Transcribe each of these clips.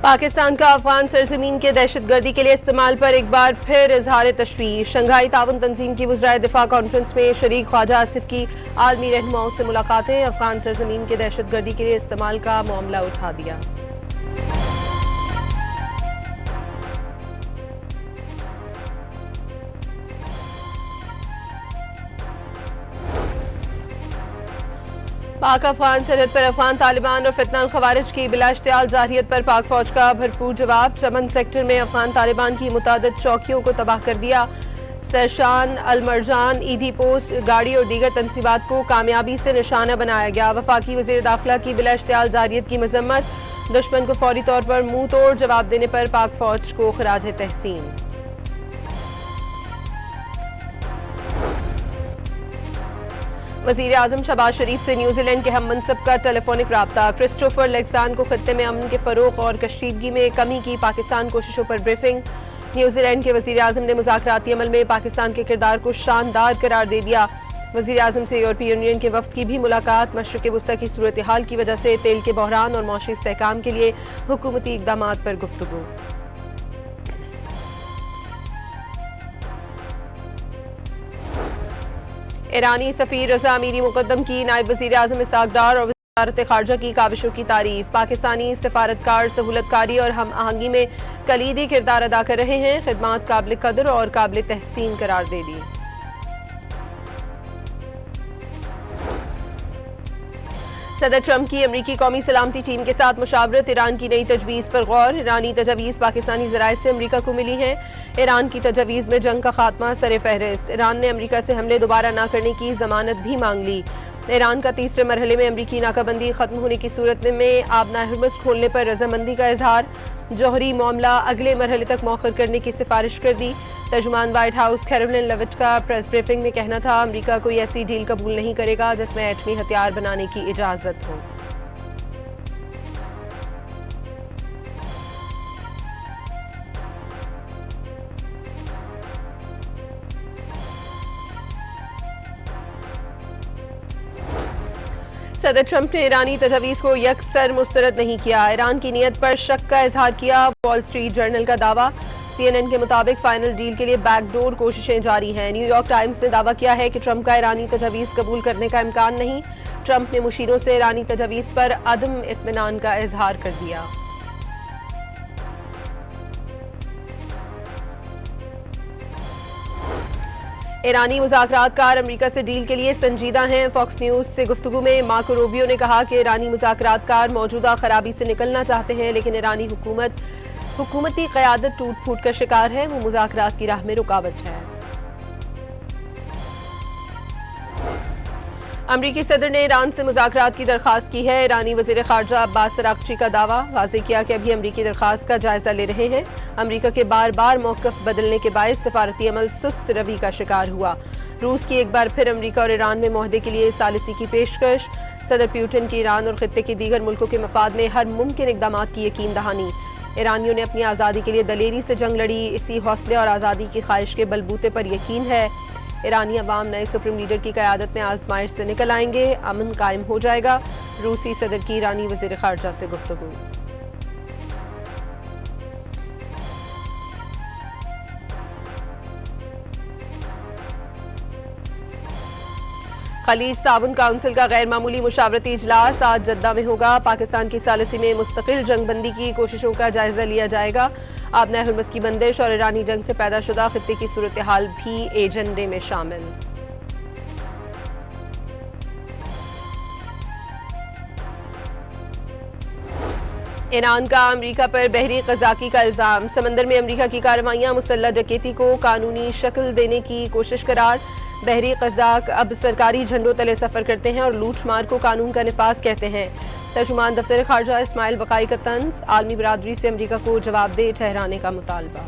पाकिस्तान का अफगान सरजमीन के दहशतगर्दी के लिए इस्तेमाल पर एक बार फिर इजहार तशवीश। शंघाई ताउन तंजीम की वज़राए दिफा कॉन्फ्रेंस में शरीक ख्वाजा आसिफ की आलमी रहनुमाओं से मुलाकातें। अफगान सरजमीन के दहशतगर्दी के लिए इस्तेमाल का मामला उठा दिया। पाक अफगान सरहद पर अफगान तालिबान और फितना खवारिज की बिलाश्तियाल जारहियत पर पाक फौज का भरपूर जवाब। चमन सेक्टर में अफगान तालिबान की मुतादिद चौकियों को तबाह कर दिया। सरशान, अलमरजान, ईदी पोस्ट, गाड़ी और दीगर तनसीबात को कामयाबी से निशाना बनाया गया। वफाकी वज़ीर दाखिला की बिलाश्तियाल जारहियत की मजम्मत। दुश्मन को फौरी तौर पर मुंह तोड़ जवाब देने पर पाक फौज को खराज तहसीन। वज़ीर आज़म शहबाज शरीफ से न्यूजीलैंड के हम मनसब का टेलीफोनिक राब्ता। क्रिस्टोफर लेक्सान को खत्ते में अमन के फरोग और कशीदगी में कमी की पाकिस्तान कोशिशों पर ब्रीफिंग। न्यूजीलैंड के वज़ीर आज़म ने मुज़ाकराती अमल में पाकिस्तान के किरदार को शानदार करार दे दिया। वज़ीर आज़म से यूरोपीय यूनियन के वफ़द की भी मुलाकात। मशरिक़ वुस्ता की सूरत हाल की वजह से तेल के बहरान और मौशी इस्तेहकाम के लिए हुकूमती इक़दाम पर गुफ्तगू। ईरानी सफ़ीर रज़ा अमीरी मुक़द्दम की नायब वज़ीर आज़म इसहाक़ डार और वज़ारत ख़ारजा की काविशों की तारीफ। पाकिस्तानी सफारतकार सहूलतकारी और हम आहंगी में कलीदी किरदार अदा कर रहे हैं। खिदमात काबिल कदर और काबिल तहसीन करार दे दी। सदर ट्रंप की अमरीकी कौमी सलामती टीम के साथ मुशावरत। ईरान की नई तजवीज़ पर गौर। ईरानी तजावीज़ पाकिस्तानी ज़राए से अमरीका को मिली हैं। ईरान की तजावीज़ में जंग का खात्मा सरे फहरिस्त। ईरान ने अमरीका से हमले दोबारा न करने की जमानत भी मांग ली। ईरान का तीसरे मरहले में अमरीकी नाकाबंदी खत्म होने की सूरत में आबना हरमुज़ खोलने पर रजामंदी का इजहार। जौहरी मामला अगले मरहले तक मौखर करने की सिफारिश कर दी। तर्जुमान व्हाइट हाउस कैरोलिन लेविट का प्रेस ब्रीफिंग में कहना था, अमरीका कोई ऐसी डील कबूल नहीं करेगा जिसमें एटमी हथियार बनाने की इजाजत हो। सदर ट्रंप ने ईरानी तजावीज़ को यकसर मुस्तरद नहीं किया। ईरान की नीयत पर शक का इजहार किया। वॉल स्ट्रीट जर्नल का दावा। CNN के मुताबिक फाइनल डील के लिए बैकडोर कोशिशें जारी हैं। न्यूयॉर्क टाइम्स ने दावा किया है कि ट्रंप का ईरानी तजावीज़ कबूल करने का इम्कान नहीं। ट्रंप ने मुशीरों से ईरानी तजावीज़ पर अदम इत्मीनान का इजहार कर दिया। ईरानी मुज़ाकरातकार अमरीका से डील के लिए संजीदा हैं। फॉक्स न्यूज से गुफ्तगू में मार्को रूबियो ने कहा कि ईरानी मुज़ाकरातकार मौजूदा खराबी से निकलना चाहते हैं, लेकिन ईरानी हुकूमती क़यादत टूट फूट का शिकार है। वो मुज़ाकरात की राह में रुकावट है। अमरीकी सदर ने ईरान से मुज़ाकरात की दरख्वास्त की है। ईरानी वज़ीर ख़ारजा अब्बास अराग़ची का दावा। वाज़ेह किया कि अभी अमरीकी दरख्वास्त का जायजा ले रहे हैं। अमरीका के बार बार मौक़िफ़ बदलने के बायस सफारती अमल सुस्त रवि का शिकार हुआ। रूस की एक बार फिर अमरीका और ईरान में मुआहदे के लिए सालिसी की पेशकश। सदर पुतिन की ईरान और खित्ते के दीगर मुल्कों के मफाद में हर मुमकिन इक़दाम की यकीन दहानी। ईरानियों ने अपनी आज़ादी के लिए दलेरी से जंग लड़ी। इसी हौसले और आज़ादी की ख्वाहिश के बलबूते पर यकीन है ईरानी अवाम नए सुप्रीम लीडर की क़यादत में आजमाइश से निकल आएंगे। अमन कायम हो जाएगा। रूसी सदर की ईरानी वज़ीर ख़ारजा से गुफ्तगू। खलीज ताउन काउंसिल का गैर मामूली मुशावरती इजलास आज जद्दा में होगा। पाकिस्तान की सालिसी में मुस्तकिल जंगबंदी की कोशिशों का जायजा लिया जाएगा। आबना हरमुज़ की बंदिश और ईरानी जंग से पैदा शुदा खित्ते की सूरत हाल भी एजेंडे में शामिल। ईरान का अमरीका पर बहरी क़ज़ाक़ी का इल्ज़ाम। समंदर में अमरीका की कार्रवाइयाँ मुसल्लह डकैती को कानूनी शक्ल देने की कोशिश करार। बहरी क़ज़ाक़ अब सरकारी झंडों तले सफ़र करते हैं और लूट मार को कानून का निफाज कहते हैं। तर्जुमान दफ्तर ख़ारजा इस्माइल वक़ाई का तंज़। आलमी बरादरी से अमरीका को जवाबदेह ठहराने का मुतालबा।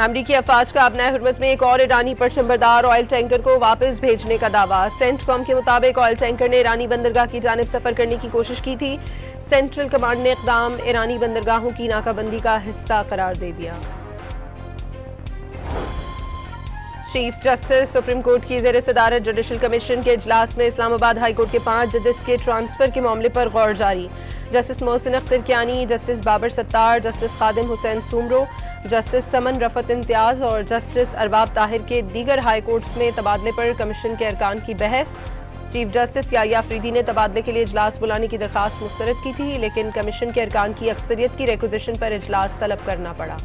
अमरीकी अफवाज का आबना हरमुज़ में एक और ईरानी परचंबरदार ऑयल टैंकर को वापस भेजने का दावा। सेंटकॉम के मुताबिक ऑयल टैंकर ने ईरानी बंदरगाह की जानिब सफ़र करने की कोशिश की थी। सेंट्रल कमांड ने इक़दाम ईरानी बंदरगाहों की नाकाबंदी का हिस्सा करार दे दिया। चीफ जस्टिस सुप्रीम कोर्ट की ज़ेर सदारत जुडिशल कमीशन के इजलास में इस्लामाबाद हाई कोर्ट के 5 जजेस के ट्रांसफर के मामले पर गौर जारी। Justice Mohsin Akhtar Kayani, Justice Babar Sattar, Justice Khadim Hussain Soomro, Justice Saman Rafat Imtiaz और जस्टिस अरबाब ताहिर के दीगर हाई कोर्ट्स में तबादले पर कमीशन के अरकान की बहस। चीफ जस्टिस याहिया अफरीदी ने तबादले के लिए इजलास बुलाने की दरखास्त मुस्तरद की थी, लेकिन कमीशन के अरकान की अक्सरियत की रिक्विजिशन पर इजलास तलब करना पड़ा।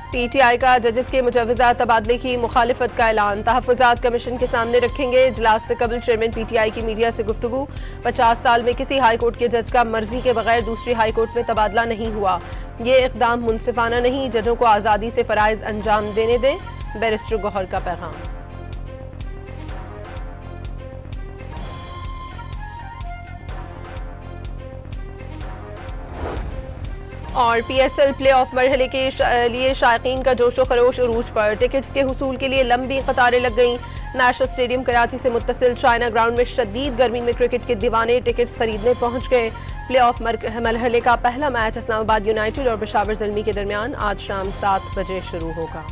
पीटीआई का जजेस के मुजवजा तबादले की मुखालिफत का ऐलान। तहफ़्फ़ुज़ात कमीशन के सामने रखेंगे। इजलास से कबल चेयरमैन पीटीआई की मीडिया से गुफ्तगू। 50 साल में किसी हाई कोर्ट के जज का मर्जी के बगैर दूसरी हाई कोर्ट में तबादला नहीं हुआ। ये इक़दाम मुनसिफाना नहीं, जजों को आज़ादी से फ़राइज़ अंजाम देने दें। बैरिस्टर गौहर का पैगाम। और पीएसएल प्ले ऑफ मरहले के लिए शायकीन का जोशो खरोश उरूज पर। टिकट्स के हुसूल के लिए लंबी कतारें लग गईं। नेशनल स्टेडियम कराची से मुत्तसिल चाइना ग्राउंड में शदीद गर्मी में क्रिकेट के दीवाने टिकट्स खरीदने पहुंच गए। प्ले ऑफ मरहले का पहला मैच इस्लामाबाद यूनाइटेड और पेशावर ज़ल्मी के दरमियान आज शाम 7 बजे शुरू होगा।